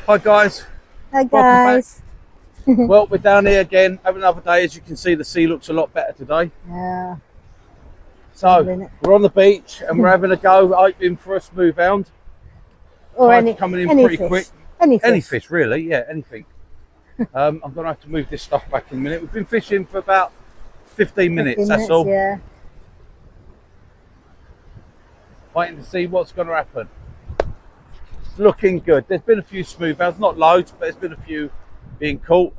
Hi guys. Hi guys. Well, we're down here again, having another day. As you can see, the sea looks a lot better today. Yeah. So we're on the beach and we're having a go, hoping for a smooth hound. Or Tide's coming in pretty fish. quick. Any fish, really? Yeah, anything. I'm going to have to move this stuff back in a minute. We've been fishing for about 15 minutes, that's all. Yeah. Waiting to see what's going to happen. It's looking good. There's been a few smooth hounds, not loads, but there's been a few being caught.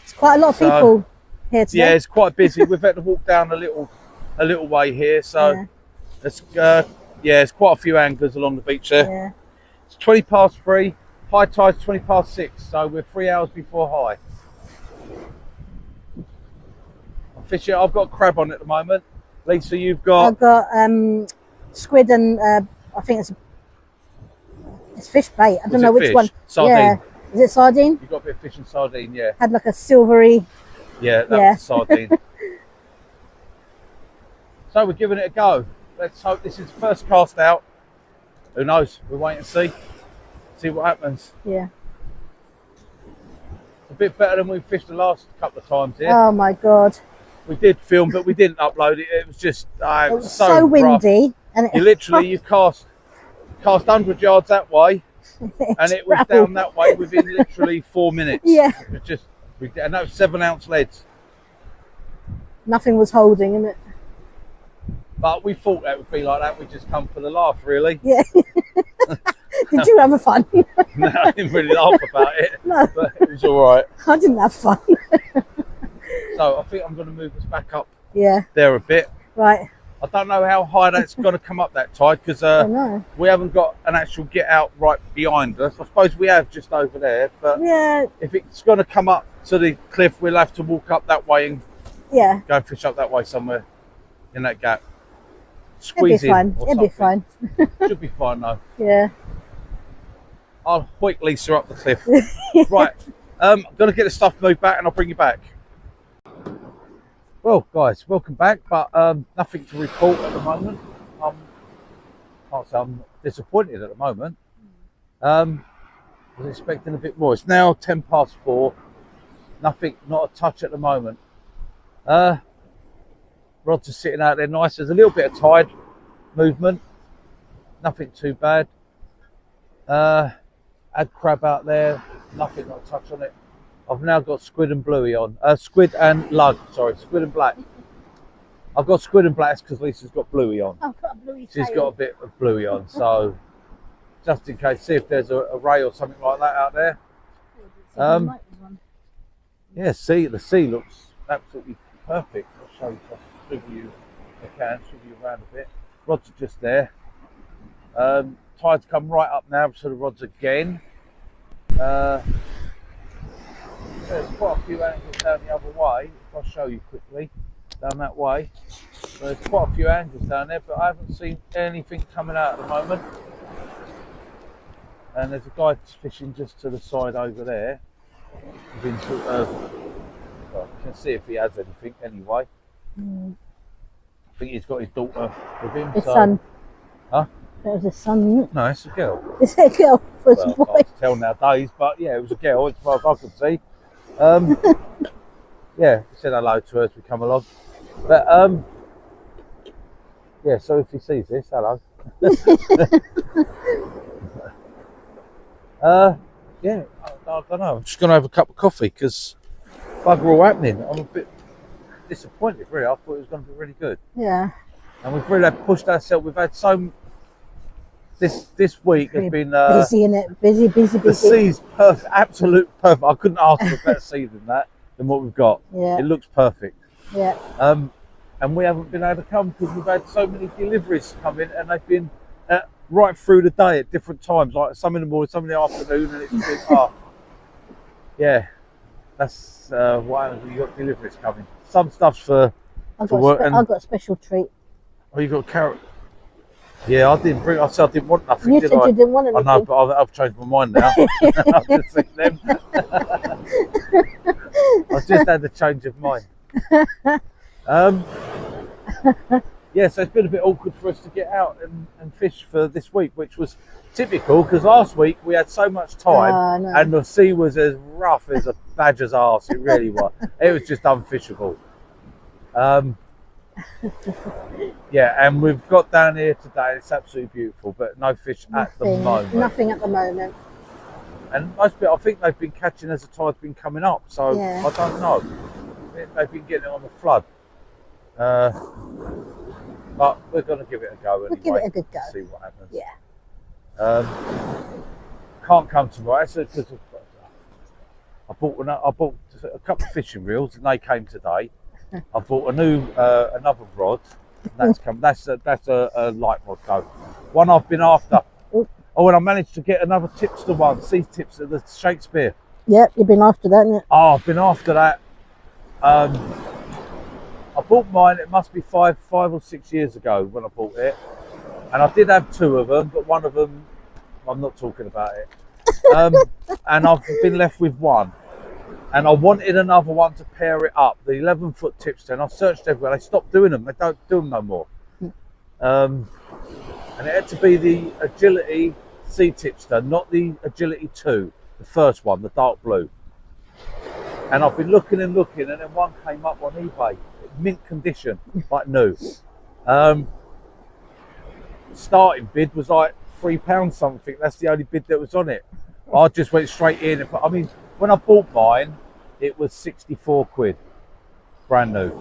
It's quite a lot of people here today. Yeah, it's quite busy. We've had to walk down a little way here, so it's quite a few anglers along the beach there. Yeah. It's 20 past 3. High tide's 20 past 6, so we're 3 hours before high. I'm fishing. I've got crab on at the moment. Lisa, you've got? I've got squid and I think it's fish bait. I don't know which one. Sardine. Yeah. Is it sardine? You've got a bit of fish and sardine, yeah. Had like a silvery. Yeah, that was sardine. So we're giving it a go. Let's hope this is the first cast out. Who knows? We'll wait and see what happens. Yeah. It's a bit better than we fished the last couple of times here. Oh my god. We did film, but we didn't upload it. It was just it was so windy, and you cast 100 yards that way, and it was down that way within literally 4 minutes. Yeah. It was just, and that was 7-ounce leads. Nothing was holding, innit? But we thought that would be like that. We just come for the laugh, really. Yeah. Did you have a fun? No, I didn't really laugh about it. No. But it was all right. I didn't have fun. So I think I'm going to move us back up there a bit. Right. I don't know how high that's going to come up that tide because we haven't got an actual get out right behind us. I suppose we have just over there, but if it's going to come up to the cliff, we'll have to walk up that way and go and fish up that way somewhere in that gap. Squeeze in. It'll be fine. Should be fine though. Yeah. I'll hoik Lisa up the cliff. Right. I'm going to get the stuff moved back and I'll bring you back. Well, guys, welcome back, but nothing to report at the moment. I'm disappointed at the moment. I was expecting a bit more. It's now 10 past 4. Nothing, not a touch at the moment. Rods are sitting out there nice. There's a little bit of tide movement. Nothing too bad. Had crab out there. Nothing, not a touch on it. I've now got squid and bluey on. Squid and lug, sorry, squid and black. I've got squid and black because Lisa's got bluey on. I've got a bluey She's got a bit of bluey on, so just in case, see if there's a ray or something like that out there. Yeah, the sea looks absolutely perfect. I'll show you, swivel you around a bit. Rods are just there. Tide's come right up now to the rods again. There's quite a few angles down the other way. If I show you quickly, down that way. So there's quite a few angles down there, but I haven't seen anything coming out at the moment. And there's a guy fishing just to the side over there. He's been sort of, well, you can see if he has anything anyway. I think he's got his daughter with him. His son. Huh? It was a son, isn't it? No, it's a girl. Is it a girl? It's a boy. I can't tell nowadays, but yeah, it was a girl as far as I could see. Yeah, said hello to her as we come along. But yeah, so if he sees this, hello. Yeah, I don't know. I'm just going to have a cup of coffee because bugger all happening. I'm a bit disappointed, really. I thought it was going to be really good. Yeah. And we've really pushed ourselves. We've had this week has been busy, innit? Busy. The sea's perfect, absolute perfect. I couldn't ask for a better sea than what we've got. Yeah. It looks perfect. Yeah. And we haven't been able to come because we've had so many deliveries come in, and they've been right through the day at different times, like some in the morning, some in the afternoon, and it's been yeah. That's what happens when you got deliveries coming. Some stuff's for work. I've got a special treat. Oh, you got a carrot. Yeah, I didn't bring. I said I didn't want nothing. You said you didn't want anything. I know, but I've changed my mind now. I've just seen them. I've just had a change of mind. Yeah, so it's been a bit awkward for us to get out and fish for this week, which was typical, because last week we had so much time and the sea was as rough as a badger's arse. It really was. It was just unfishable. Yeah, and we've got down here today. It's absolutely beautiful, but no fish at the moment. Nothing at the moment. And most people, I think they've been catching as the tide's been coming up. So I don't know. They've been getting it on the flood. But we're going to give it a go anyway. We'll give it a good go. See what happens. Yeah. Can't come tomorrow. Because I bought a couple of fishing reels, and they came today. I bought a new another rod. That's come. That's a light rod go. One I've been after. Oh, and I managed to get another tipster one. Sea tips at the Shakespeare. Yep, you've been after that, haven't you? Oh, I've been after that. I bought mine. It must be five or 6 years ago when I bought it, and I did have two of them, but one of them, I'm not talking about it. And I've been left with one. And I wanted another one to pair it up, the 11-foot tipster, and I searched everywhere. They stopped doing them. They don't do them no more. And it had to be the Agility Sea Tipster, not the Agility 2, the first one, the dark blue. And I've been looking and looking, and then one came up on eBay, mint condition, like new. Starting bid was like £3 something. That's the only bid that was on it. I just went straight in and put, I mean, when I bought mine, it was 64 quid, brand new.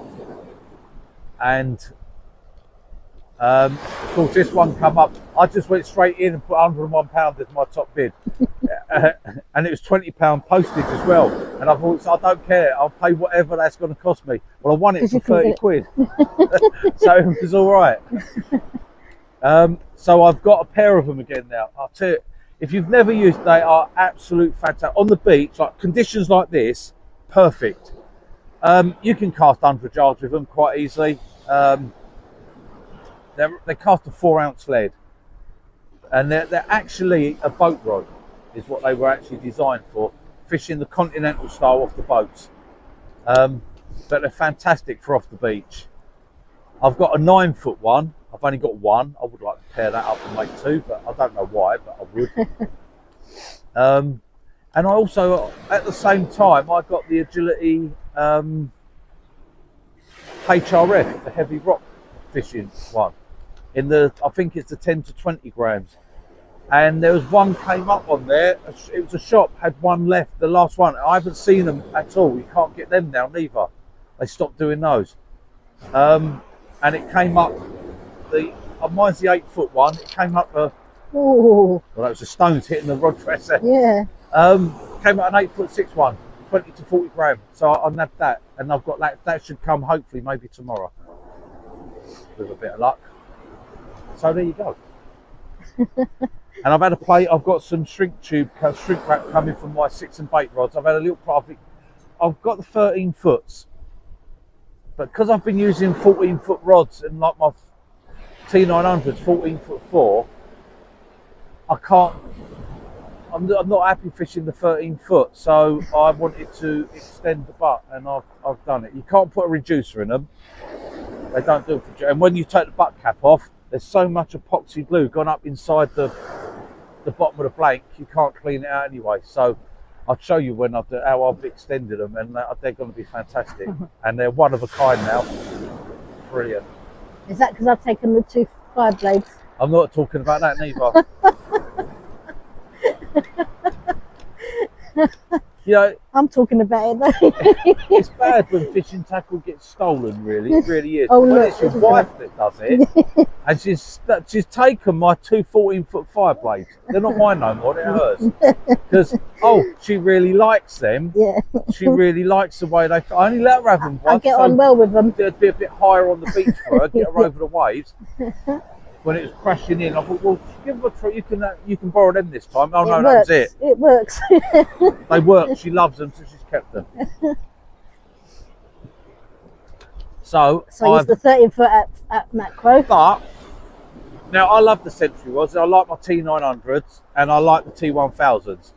And of course, this one come up. I just went straight in and put £101 as my top bid, and it was £20 postage as well. And I thought, I don't care. I'll pay whatever that's going to cost me. Well, I won it for 30 quid, so it was all right. So I've got a pair of them again now. I'll tell you, if you've never used, they are absolute fantastic on the beach. Like conditions like this, perfect. You can cast 100 yards with them quite easily. They cast a 4-ounce lead, and they're actually a boat rod, is what they were actually designed for, fishing the continental style off the boats. But they're fantastic for off the beach. I've got a 9-foot one. I've only got one. I would like to pair that up and make two, but I don't know why, but I would. And I also, at the same time, I got the Agility HRF, the heavy rock fishing one, in the, I think it's the 10 to 20 grams. And there was one came up on there. It was a shop, had one left, the last one. I haven't seen them at all. You can't get them now neither. They stopped doing those. And it came up, mine's the 8-foot one. It came up well, that was the stones hitting the rod dresser. Yeah. Came up an 8'6" one, 20 to 40 grams. So I nabbed that, and I've got that. That should come hopefully maybe tomorrow, with a bit of luck. So there you go. And I've had a play. I've got some shrink wrap coming from my 6 and bait rods. I've had a little profit. I've got the 13 foots, but because I've been using 14-foot rods and like my T900's 14'4", I can't. I'm not happy fishing the 13-foot, so I wanted to extend the butt, and I've done it. You can't put a reducer in them. They don't do it for. And when you take the butt cap off, there's so much epoxy glue gone up inside the bottom of the blank, you can't clean it out anyway. So I'll show you when how I've extended them, and they're going to be fantastic. And they're one of a kind now. Brilliant. Is that because I've taken the 2 fire blades? I'm not talking about that neither. You know, I'm talking about it though. It's bad when fishing tackle gets stolen, really. It really is. Oh, when look, it's your wife that does it, and she's taken my 2 14-foot fire blades. They're not mine no more, they're hers. Because, she really likes them. Yeah. She really likes the way they. I only let her have them once. I get on well with them. They'd be a bit higher on the beach for her, get her over the waves. When it was crashing in, I thought, well, give them a try. You can borrow them this time. Oh no, that was it. It works. They work. She loves them, so she's kept them. So use the 13-foot at macro. But now I love the Century rods. I like my T900s and I like the T1000s,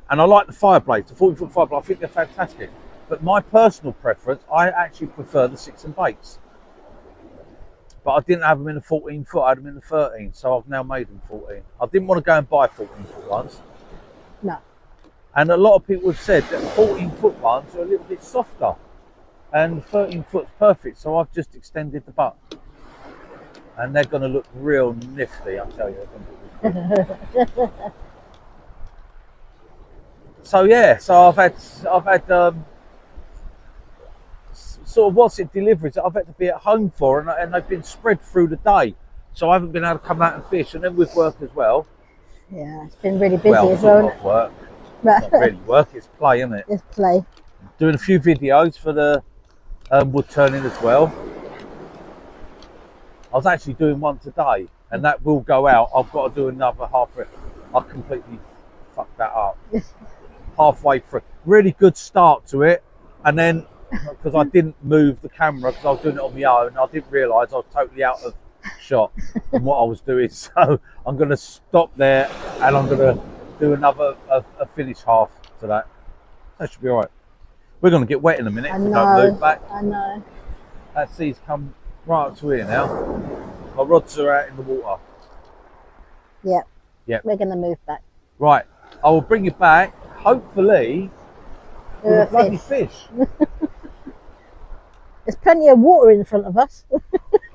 and I like the fire blades, the 40-foot fire blades. I think they're fantastic. But my personal preference, I actually prefer the 6 and baits. but I didn't have them in the 14 foot, I had them in the 13, so I've now made them 14. I didn't want to go and buy 14 foot ones. No. And a lot of people have said that 14 foot ones are a little bit softer, and 13 foot's perfect, so I've just extended the butt. And they're going to look real nifty, I tell you. They're going to look good. So yeah, so I've had sort of what's it deliveries that I've had to be at home for, and they've been spread through the day, so I haven't been able to come out and fish, and then with work as well. Yeah, it's been really busy as well. Not work. It's not really work, it's play, isn't it? It's play. Doing a few videos for the wood turning as well. I was actually doing one today, and that will go out. I've got to do another half. I completely fucked that up. Halfway through, really good start to it, and then because I didn't move the camera because I was doing it on my own, I didn't realise I was totally out of shot in what I was doing. So I'm going to stop there, and I'm going to do another a finish half to that. That should be all right. We're going to get wet in a minute if we don't move back. I know. That sea's come right up to here now. My rods are out in the water. Yep. Yep. We're going to move back. Right. I will bring you back, hopefully, with a bloody fish. There's plenty of water in front of us.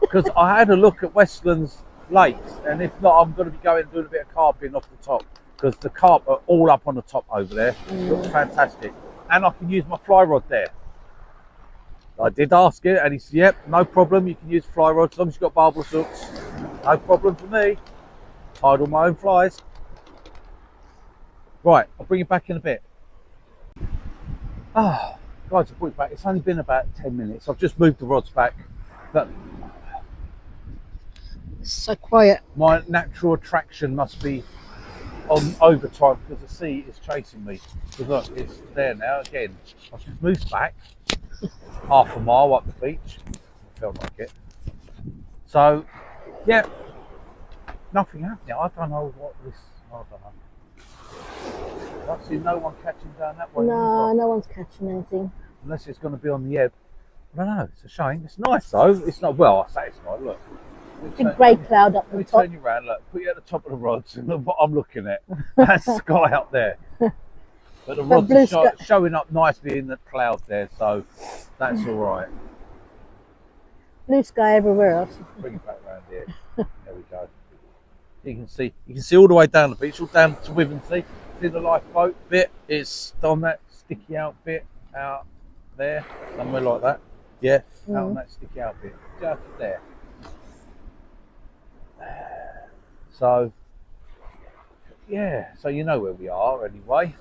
Because I had a look at Westlands lakes, and if not, I'm going to be going and doing a bit of carping off the top, because the carp are all up on the top over there. Looks fantastic. And I can use my fly rod there. I did ask it, and he said, yep, no problem, you can use fly rod as long as you've got barbless hooks. No problem for me. Tied all my own flies. Right, I'll bring you back in a bit. Ah, guys, I'll bring you back. It's only been about 10 minutes. I've just moved the rods back. But It's so quiet. my natural attraction must be on overtime because the sea is chasing me. Because look, it's there now again. I've just moved back half a mile up the beach. Felt like it. So, yeah, nothing happening. I don't know what this. I don't know. I see no one catching down that way. No, no one's catching anything. Unless it's going to be on the ebb. I don't know. It's a shame. It's nice though. It's not. Well, I say it's nice. Look. Big grey cloud up Let the me top. turn you around. Look, put you at the top of the rods, and look what I'm looking at. That's sky up there. But the rods are showing up nicely in the cloud there, so that's all right. Blue sky everywhere else. Bring it back around here. There we go. You can see all the way down the beach, all down to Wivensea. See the lifeboat bit? It's on that sticky out bit out there, somewhere like that. Yeah, out on that sticky out bit, just there. So, yeah, so you know where we are anyway.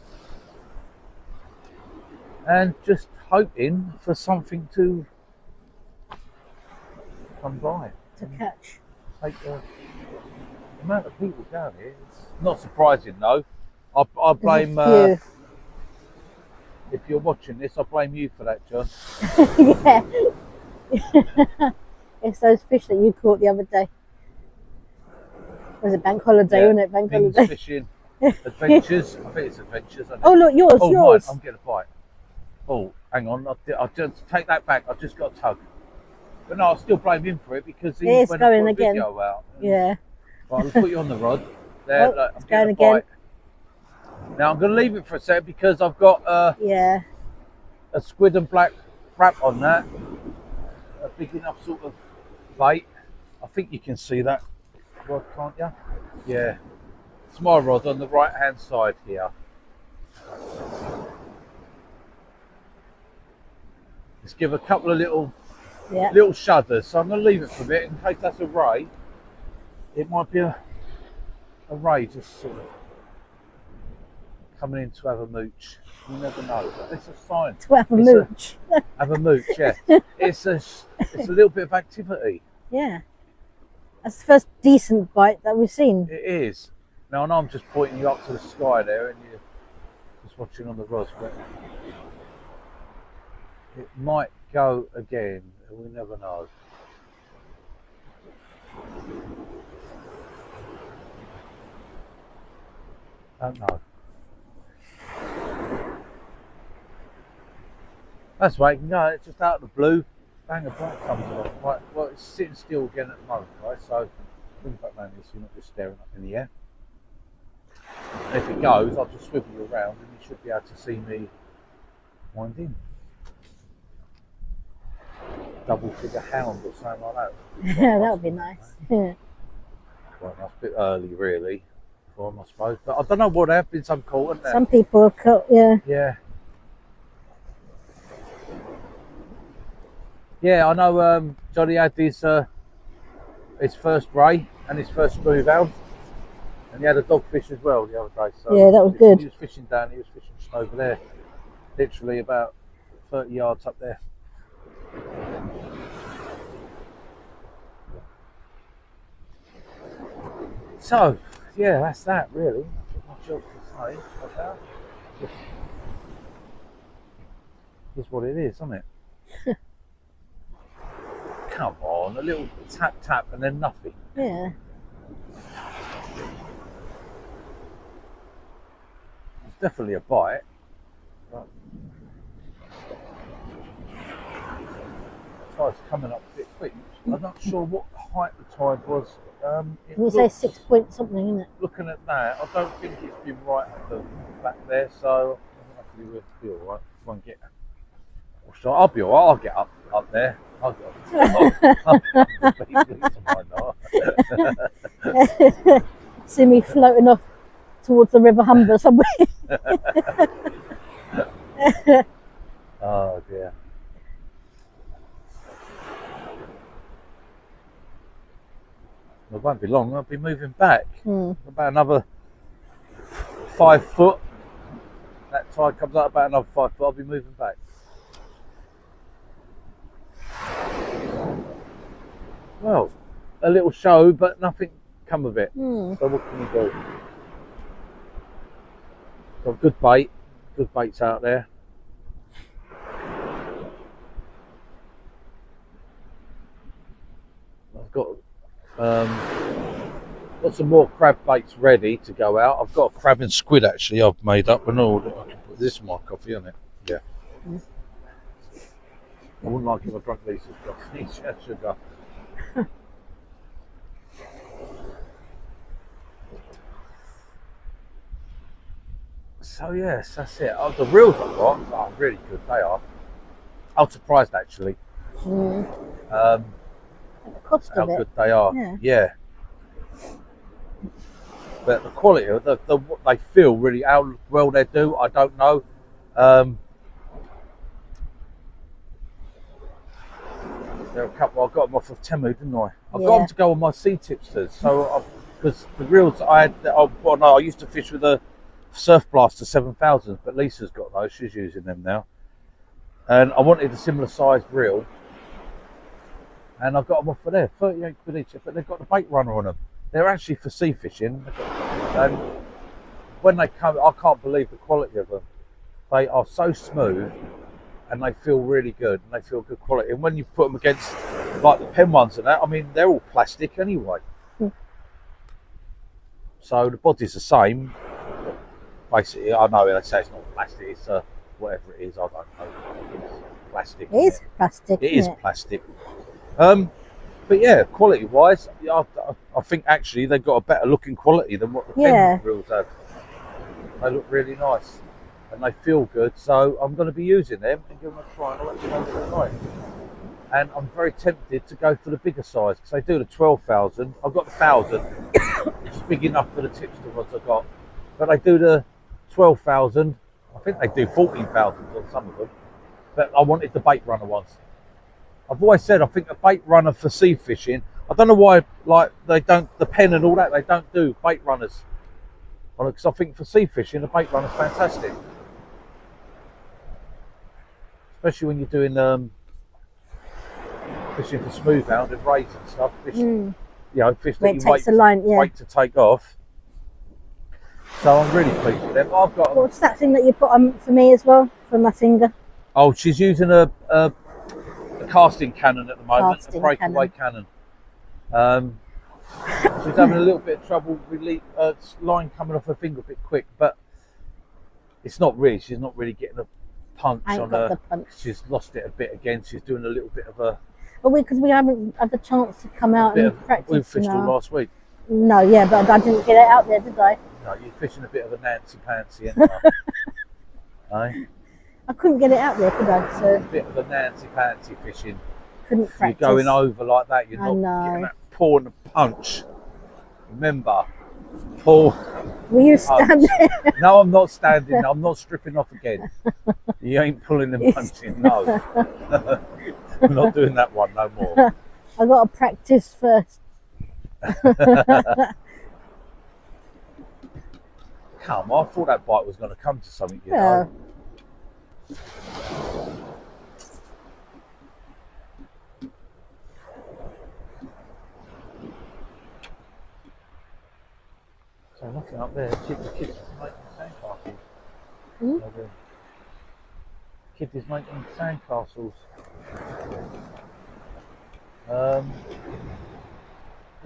And just hoping for something to come by. To catch. Take the amount of people down here. It's not surprising though. I blame, if you're watching this, I blame you for that, John. Yeah. It's those fish that you caught the other day. Was it bank holiday, wasn't it? Bank holiday. Fishing adventures. I think it's adventures. Isn't it? Oh look, yours, oh, yours. Mine. I'm getting a bite. Oh, hang on. I'll just take that back. I've just got a tug. But no, I'll still blame him for it because he it's went going and put a again. video out. Yeah. Right, let's put you on the rod. There, Oh, look, I'm it's getting going a again. bite. Now I'm going to leave it for a second because I've got a squid and black wrap on that. A big enough sort of bait. I think you can see that rod, can't you? Yeah. It's my rod on the right hand side here. Let's give a couple of little shudders. So I'm going to leave it for a bit in case that's a ray. It might be a ray just sort of coming in to have a mooch. You never know. But it's a sign. To have a mooch. Have a mooch, yeah. It's a little bit of activity. Yeah. That's the first decent bite that we've seen. It is. Now I know I'm just pointing you up to the sky there and you're just watching on the rods, but it might go again. We never know. Don't know. That's right, no, it's just out of the blue. bang of bright comes along. Right, well, it's sitting still again at the moment, right? So bring it back around here so you're not just staring up in the air. And if it goes, I'll just swivel you around and you should be able to see me wind in. Double figure hound or something like that. Yeah, that would be nice. Yeah. Well, that's a bit early, really, for them, I suppose. But I don't know what happened. Some caught, isn't there? Some people are caught, yeah. Yeah. Yeah, I know. Johnny had his first ray and his first smooth hound, and he had a dogfish as well the other day. So yeah, that was good. He was fishing down. He was fishing just over there, literally about 30 yards up there. So, yeah, that's that really. Not much else to say about that. It's what it is, isn't it? Come on, a little tap tap and then nothing. Yeah. It's definitely a bite. But the tide's coming up a bit quick. I'm not sure what height the tide was. You say 6 point something, isn't it? Looking at that, I don't think it's been right at the back there, so hopefully we'll be alright. Won't get. I'll be alright. I'll get up there. I'll get up. See me floating off towards the River Humber somewhere. Oh dear. It won't be long. I'll be moving back. About another 5 foot. That tide comes out about another 5 foot. I'll be moving back. Well, a little show, but nothing come of it. So what can you do? Got good bait. Good baits out there. I've got some more crab baits ready to go out. I've got a crab and squid actually I've made up and all. I can put this in my coffee on it. Yeah. I wouldn't like if I drank Lisa's coffee. She had sugar. So yes, that's it. The reels I've got are really good. They are. I was surprised actually. The cost how of it. good they are. Yeah. But the quality of what they feel really, how well they do, I don't know. There are a couple. I got them off of Temu, didn't I? I got them to go on my sea tipsters. So because the reels I had, I used to fish with a Surf Blaster 7000, but Lisa's got those. She's using them now, and I wanted a similar sized reel. And I got them off for there, 38 quid each, but they've got the bait runner on them. They're actually for sea fishing. And when they come, I can't believe the quality of them. They are so smooth and they feel really good and they feel good quality. And when you put them against like the pen ones and that, I mean, they're all plastic anyway. So the body's the same. Basically, I know they say it's not plastic, it's whatever it is, I don't know. It's plastic. It is plastic. It is plastic. But yeah, quality wise, I think actually they've got a better looking quality than what the pen reels have. They look really nice and they feel good, so I'm going to be using them and give them a try and I'll let you know tonight. And I'm very tempted to go for the bigger size because they do the 12,000. I've got the 1,000, it's big enough for the tipster ones I've got, but they do the 12,000. I think they do 14,000 on some of them, but I wanted the bait runner ones. I've always said I think a bait runner for sea fishing, I don't know why, like they don't, the pen and all that, they don't do bait runners on it, because I think for sea fishing, a bait runner's fantastic. Especially when you're doing fishing for smoothhound and rays and stuff, fish, you know, fish that you wait to take off. So I'm really pleased with them. I've got. What's that thing that you put on for me as well, for my finger? Oh, she's using a casting cannon at the moment, a breakaway cannon. She's having a little bit of trouble with line coming off her finger a bit quick, but it's not really. She's not really getting a punch I ain't on got her. the punch. She's lost it a bit again. She's doing a little bit of a. But because we haven't had the chance to come out and practice. We fished all last week. No, yeah, but I didn't get it out there, did I? No, you're fishing a bit of a Nancy Pantsy, ain't you? Eh? I couldn't get it out there, could I? So a bit of a Nancy Pantsy fishing. Couldn't practice. You're going over like that. You're not getting that pull and punch. Remember, pull. Will you stand there? No, I'm not standing. I'm not stripping off again. You ain't pulling and punching. No, I'm not doing that one no more. I got to practice first. Come on, I thought that bite was going to come to something, you know. So looking up there, the kid is making sandcastles. Kid is making sandcastles.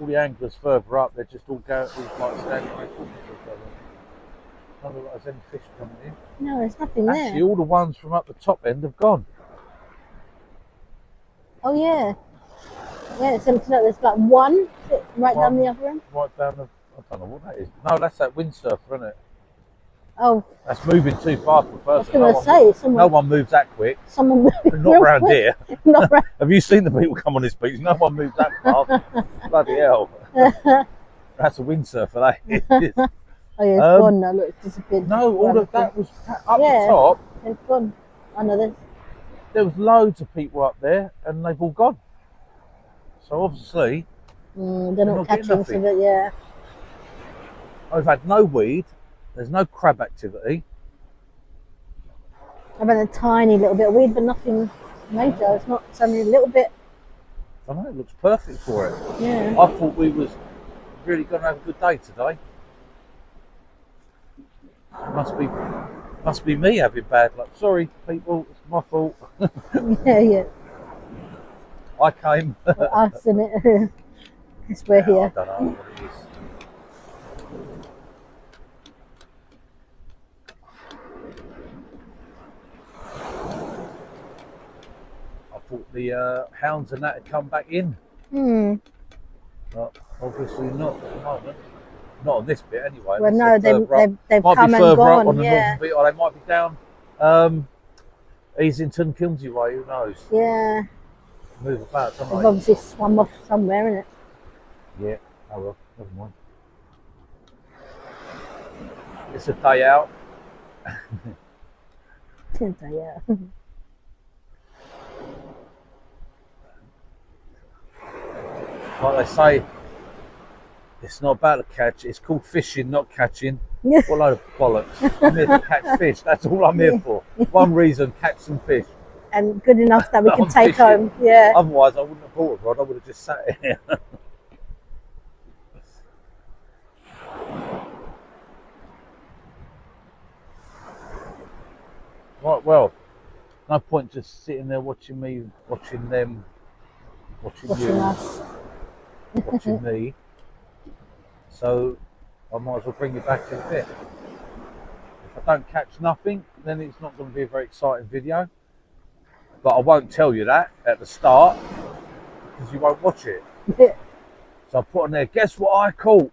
All the anglers further up, they're just all going, all like standing there talking to each other. Not like there's any fish coming in. No, there's nothing there. Actually, all the ones from up the top end have gone. Oh yeah. Yeah, it's empty. There's like one right down the other end. Right down the, I don't know what that is. No, that's that windsurfer, isn't it? Oh. That's moving too far for a person. I was going to say, no one moves that quick. Someone moves not around here. Not round. Have you seen the people come on this beach? No one moves that fast. Bloody hell. That's a windsurfer, that is. Oh yeah, it's gone now. Look, it's disappeared. No, all of that was up the top. It's gone. I know this. There was loads of people up there, and they've all gone. So obviously, they're not catching. So that, yeah. I've had no weed. There's no crab activity. I've had a tiny little bit of weed, but nothing major. It's not something a little bit. I know, it looks perfect for it. Yeah. I thought we was really going to have a good day today. Must be me having bad luck. Sorry, people, it's my fault. Yeah. I came. Us, isn't it? Yes, we're here. I don't know what it is. I thought the hounds and that had come back in. But obviously not at the moment. Not on this bit anyway. Well, no, they've might come be and further gone. Up on the northern bit, or they might be down Easington, Kilnsey way. Who knows? Yeah. Move about. They've obviously swum off somewhere, innit? Yeah. Oh well. Never mind. It's a day out. Yeah. Like they say, it's not about the catch, it's called fishing, not catching. What a load of bollocks. I'm here to catch fish, that's all I'm here for. One reason, catch some fish. And good enough that we can take home, yeah. Otherwise I wouldn't have bought a rod, I would have just sat here. Right, well, no point just sitting there watching me, watching them, watching you. Us. Watching me, so I might as well bring you back in a bit. If I don't catch nothing, then it's not going to be a very exciting video, but I won't tell you that at the start because you won't watch it. So I put on there, guess what I caught,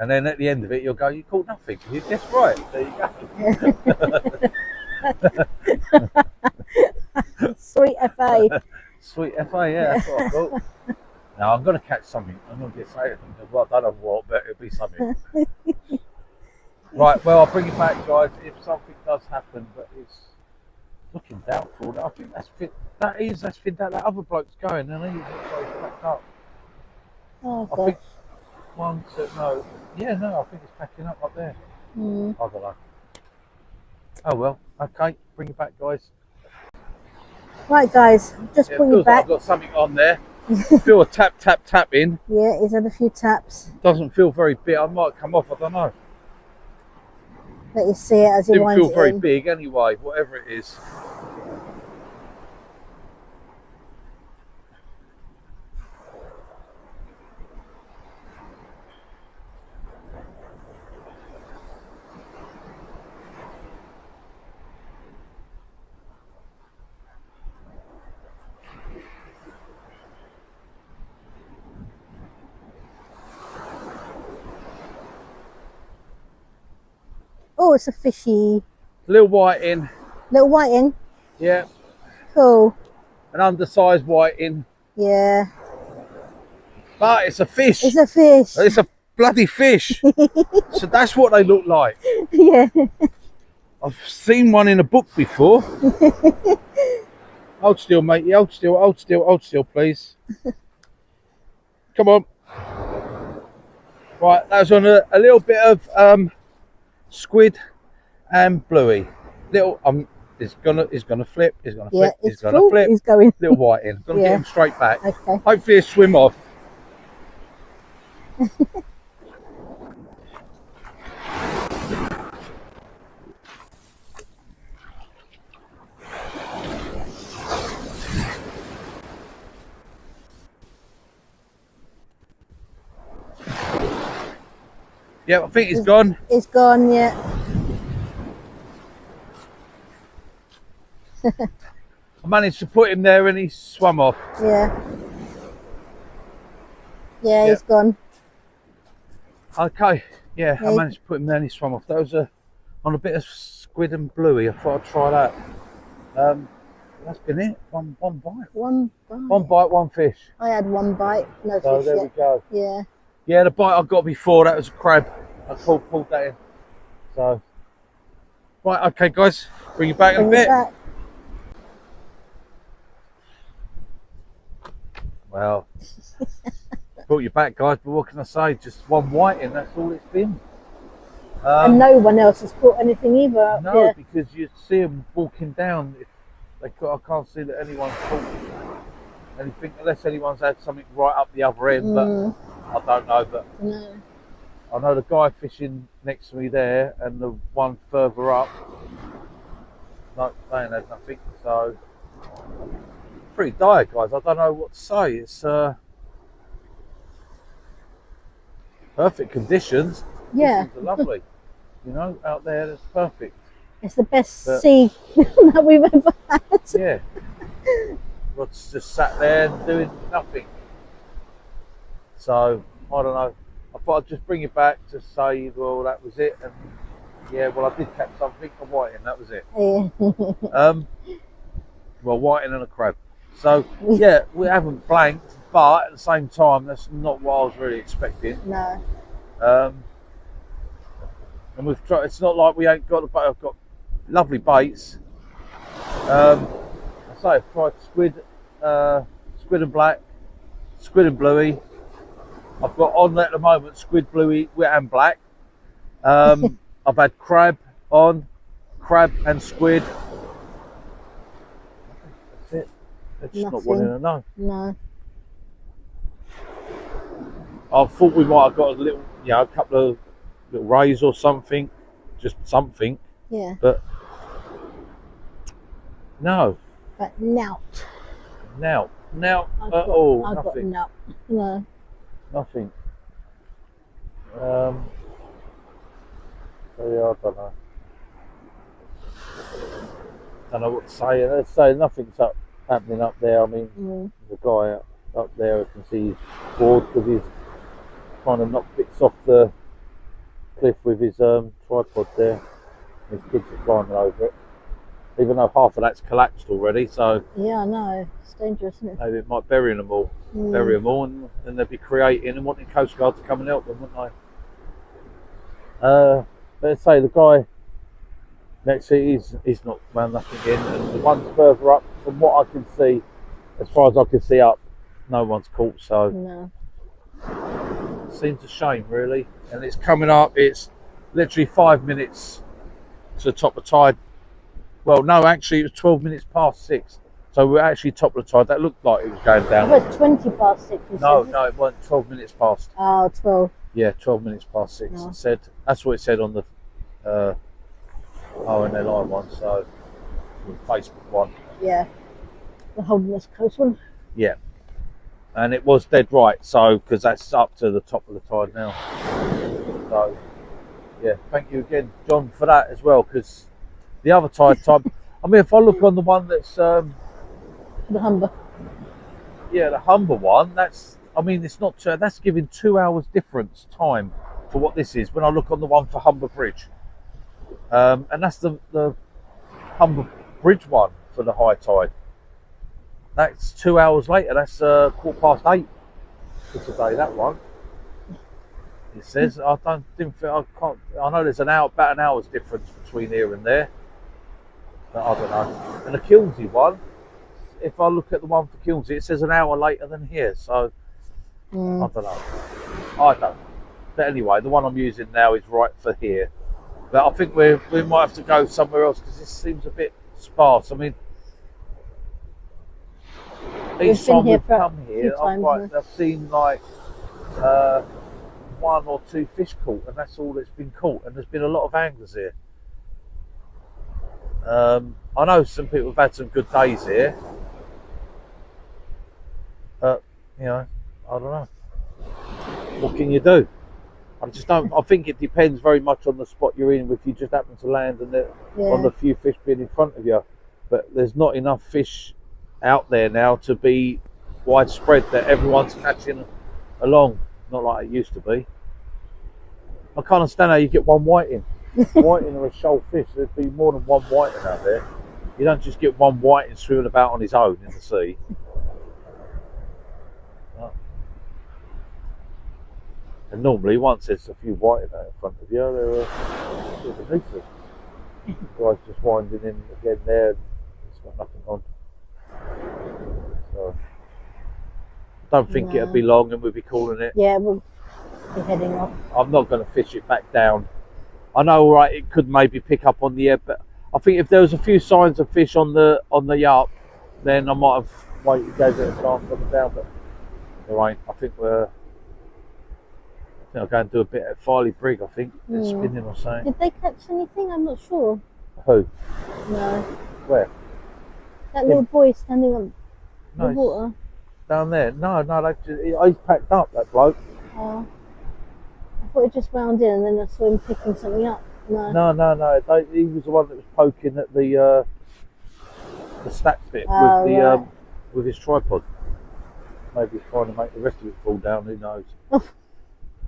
and then at the end of it you'll go, you caught nothing, you guessed right. There you go. Sweet FA. Sweet FA, yeah, that's what I thought. Now I'm going to catch something. I'm going to get something. Well, I don't know what, but it'll be something. Right, well, I'll bring it back, guys, if something does happen, but it's looking doubtful. I think that's fit. That's fit. That other bloke's going, and he's packed up. Oh, I think one, two, no. Yeah, no, I think it's packing up there. I don't know. Oh well, okay, bring it back, guys. Right, guys, just bring it back. Like I've got something on there. Feel a tap, tap, tap in. Yeah, he's had a few taps. Doesn't feel very big. I might come off. I don't know. Let you see it as he winds it in. Didn't feel very big anyway. Whatever it is. Oh, it's a fishy. Little whiting. Little whiting? Yeah. Cool. An undersized whiting. Yeah. But it's a fish. It's a fish. It's a bloody fish. So that's what they look like. Yeah. I've seen one in a book before. Hold still, matey. Hold still, please. Come on. Right, that was on a little bit of squid and bluey. Little he's gonna flip, he's gonna flip, he's gonna flip. He's going. Little whiting. Gonna get him straight back. Okay. Hopefully he'll swim off. Yeah, I think he's gone. He's gone, yeah. I managed to put him there and he swam off. Yeah. Yeah, he's gone. Okay, yeah, I managed to put him there and he swam off. That was on a bit of squid and bluey. I thought I'd try that. That's been it. One bite. One bite. One bite, one fish. I had one bite, no So fish there yet. we go. Yeah. Yeah, the bite I got before, that was a crab. I pulled that in. So, right, okay, guys, bring it back a bit. Back. Well, brought you back, guys, but what can I say? Just one whiting, that's all it's been. And no one else has caught anything either. No, because you see them walking down. I can't see that anyone's caught anything, unless anyone's had something right up the other end, but I don't know. But No. I know the guy fishing next to me there and the one further up, no, they ain't had nothing. So, pretty dire, guys. I don't know what to say. It's perfect conditions. Yeah. Conditions are lovely. You know, out there, it's perfect. It's the best sea that we've ever had. Yeah. Rod's just sat there and doing nothing. So, I don't know. I thought I'd just bring it back to say, well, that was it. And yeah, well, I did catch something, a whiting, that was it. Yeah. Well, whiting and a crab. So, yeah, we haven't blanked, but at the same time, that's not what I was really expecting. No. And we've tried, it's not like we ain't got the bait. I've got lovely baits. I say I've tried squid and black, squid and bluey. I've got on at the moment squid, bluey and black. I've had crab on, crab and squid. That's it. They're just not wanting to know. No. I thought we might have got a little, a couple of little rays or something, just something. Yeah. But no. But now. Now at all, I've nothing. got no. Nothing. So yeah, I don't know. Don't know what to say. Let's say nothing's happening up there. I mean, the guy up there, I can see he's bored because he's trying to knock bits off the cliff with his tripod there. His kids are climbing over it. Even though half of that's collapsed already, so yeah, I know. It's dangerous, isn't it? maybe it might bury them all. Bury them all, and then they'd be creating and wanting Coast Guard to come and help them, wouldn't they? Let's say the guy next to it, he's not wound nothing in, and the ones further up, from what I can see, as far as I can see up, no one's caught. So no. It seems a shame, really. And it's coming up. It's literally 5 minutes to the top of tide. Well, no, actually, it was 12 minutes past 6. So we're actually top of the tide. That looked like it was going down. It was 20 past 6. No, it wasn't. 12 minutes past. Oh, 12. Yeah, 12 minutes past 6. No. It said, that's what it said on the RNLI one, so the Facebook one. Yeah. The Holderness Coast one. Yeah. And it was dead right, so, because that's up to the top of the tide now. So, yeah, thank you again, John, for that as well, because the other tide time, I mean, if I look on the one that's the Humber. Yeah, the Humber one, that's, I mean, it's not, that's giving 2 hours difference time for what this is when I look on the one for Humber Bridge. And that's the Humber Bridge one for the high tide. That's 2 hours later. That's 8:15 for today. That one. It says I can't. I know there's about an hour's difference between here and there. But I don't know. And the Kilnsey one, if I look at the one for Kilnsey, it says an hour later than here. So I don't know. I don't. But anyway, the one I'm using now is right for here. But I think we might have to go somewhere else because this seems a bit sparse. I mean, each time we've come here, I've seen like 1 or 2 fish caught, and that's all that's been caught. And there's been a lot of anglers here. I know some people have had some good days here, but you know, I don't know. What can you do? I just don't. I think it depends very much on the spot you're in. If you just happen to land and on the few fish being in front of you, but there's not enough fish out there now to be widespread that everyone's catching along. Not like it used to be. I can't understand how you get one whiting. Whiting or a shoal fish. There'd be more than one whiting out there. You don't just get one whiting swimming about on his own in the sea. And normally, once there's a few whiting out in front of you, they're a nuisance. The guy's just winding in again there, and it's got nothing on. So, don't think it'll be long, and we'll be calling it. Yeah, we'll be heading off. I'm not going to fish it back down. I know, right? It could maybe pick up on the ebb, but I think if there was a few signs of fish on the up, then I might have waited, gave it a chance on the down. But there ain't. I think I'll go and do a bit at Filey Brig. I think they're spinning or something. Did they catch anything? I'm not sure. Who? No. Where? That little boy standing on the water. Down there? No. He's packed up. That bloke. Oh. I thought he just wound in, and then I saw him picking something up. No. He was the one that was poking at the stack bit with his tripod. Maybe he's trying to make the rest of it fall down. Who knows?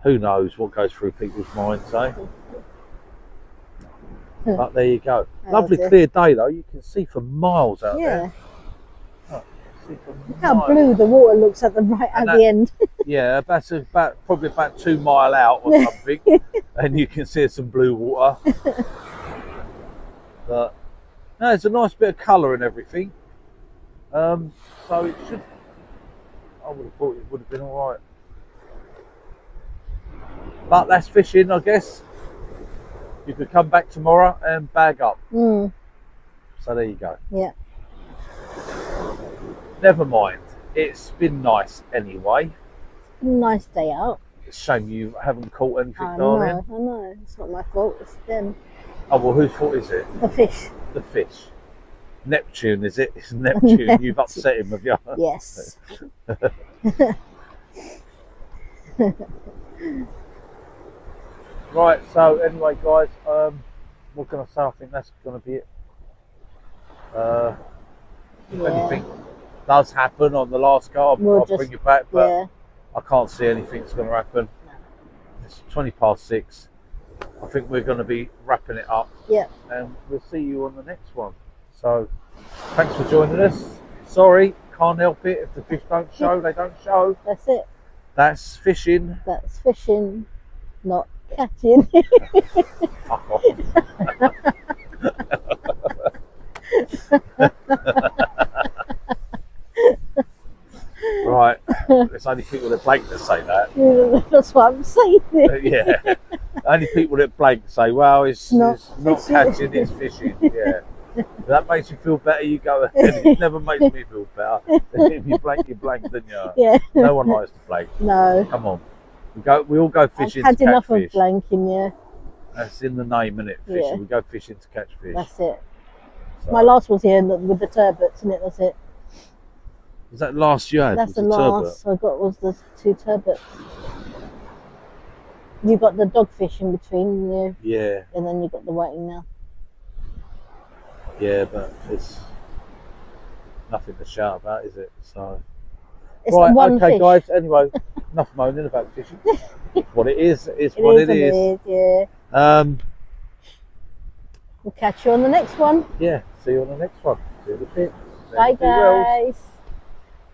Who knows what goes through people's minds, eh? But there you go. Lovely clear day though. You can see for miles out there. Oh, look how blue the water looks at the the end. Yeah, that's probably about 2 miles out or something, and you can see some blue water. But no, it's a nice bit of colour and everything. So it should. I would have thought it would have been all right. But that's fishing, I guess. You could come back tomorrow and bag up. So there you go. Yeah. Never mind. It's been nice anyway. Nice day out. It's a shame you haven't caught anything, I darling. know. It's not my fault. It's them. Oh, well, whose fault is it? The fish. The fish. Neptune, is it? It's Neptune. You've upset him, have you? Yes. Right, so anyway, guys, what can I say? I think that's going to be it. If anything does happen on the last go, I'll bring you back, but I can't see anything that's going to happen. It's 6:20. I think we're going to be wrapping it up. Yeah. And we'll see you on the next one. So, thanks for joining us. Sorry, can't help it. If the fish don't show, they don't show. That's it. That's fishing. That's fishing, not catching. Fuck off. Right, there's only people that blank that say that. That's what I'm saying. Yeah, only people that blank say, well, it's not catching, it's fishing. Yeah, if that makes you feel better, you go ahead. It never makes me feel better. If you blank, then you. Yeah. No one likes to blank. No. Come on, we all go fishing. I've had to catch enough fish. of blanking, yeah. That's in the name, isn't it? Fishing. Yeah. We go fishing to catch fish. That's it. So. My last was here with the turbots, isn't it? That's it. Was that last you had? That's the last I got was the 2 turbots. You got the dogfish in between, yeah. And then you got the whiting now. Yeah, but it's nothing to shout about, is it? So. It's right, one okay, fish. guys. Anyway, enough moaning about fishing. It's what it is. It's what it is. Yeah. We'll catch you on the next one. Yeah, see you on the next one. See you in a bit. Bye, guys.